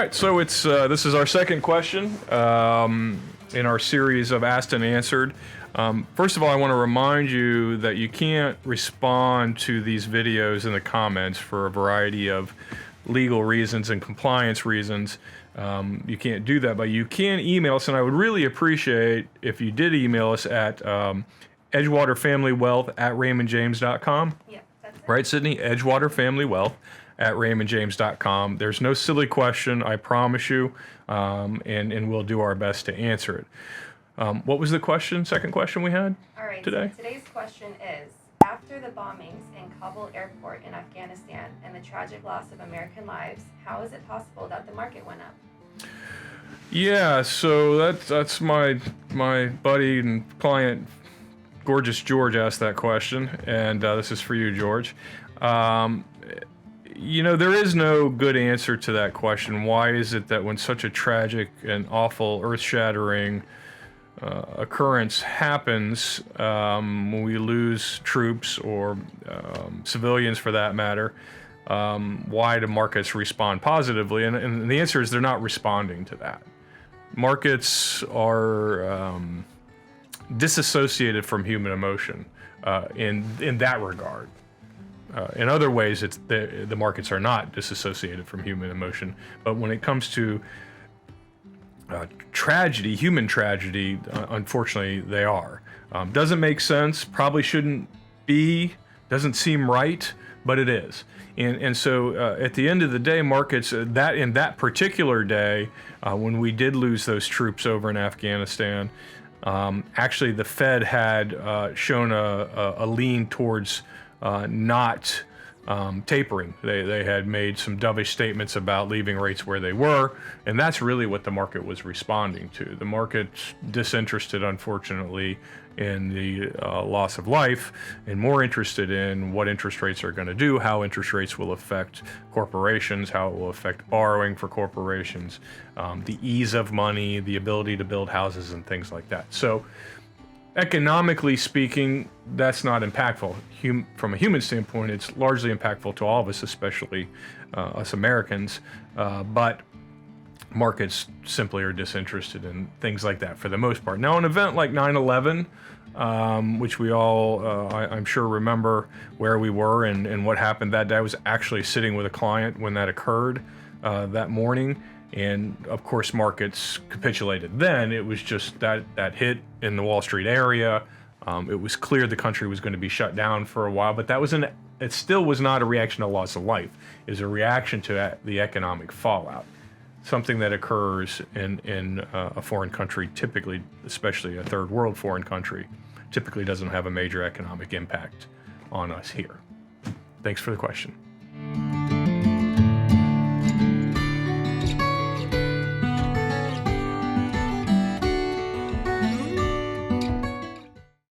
right, so it's this is our second question in our series of Asked and Answered. First of all, I want to remind you that you can't respond to these videos in the comments for a variety of legal reasons and compliance reasons. You can't do that, but you can email us, and I would really appreciate if you did email us at edgewaterfamilywealth@raymondjames.com. Yeah, that's it. Right, Sydney? edgewaterfamilywealth@raymondjames.com. There's no silly question, I promise you, and we'll do our best to answer it. What was the question, second question we had All right, today? so today's question is, after the bombings in Kabul airport in Afghanistan and the tragic loss of American lives, how is it possible that the market went up? Yeah, so that's my buddy and client, Gorgeous George, asked that question, and this is for you, George. You know, there is no good answer to that question. Why is it that when such a tragic and awful, earth-shattering occurrence happens, when we lose troops or civilians for that matter, why do markets respond positively? And the answer is they're not responding to that. Markets are disassociated from human emotion in that regard. In other ways, the markets are not disassociated from human emotion, but when it comes to tragedy, human tragedy, unfortunately, they are. Doesn't make sense, probably shouldn't be, doesn't seem right, but it is. And so at the end of the day, markets, that in that particular day, when we did lose those troops over in Afghanistan, actually the Fed had shown a lean towards not tapering. They had made some dovish statements about leaving rates where they were, and that's really what the market was responding to. The market's disinterested, unfortunately, in the loss of life, and more interested in what interest rates are going to do, how interest rates will affect corporations, how it will affect borrowing for corporations, the ease of money, the ability to build houses and things like that. So economically speaking, that's not impactful. From a human standpoint, it's largely impactful to all of us, especially us Americans, but markets simply are disinterested in things like that for the most part. Now, an event like 9/11, which we all, I'm sure, remember where we were and what happened that day. I was actually sitting with a client when that occurred that morning. And of course, markets capitulated then. It was just that hit in the Wall Street area. It was clear the country was going to be shut down for a while, but it still was not a reaction to loss of life. It was a reaction to the economic fallout. Something that occurs in a foreign country, typically, especially a third world foreign country, typically doesn't have a major economic impact on us here. Thanks for the question.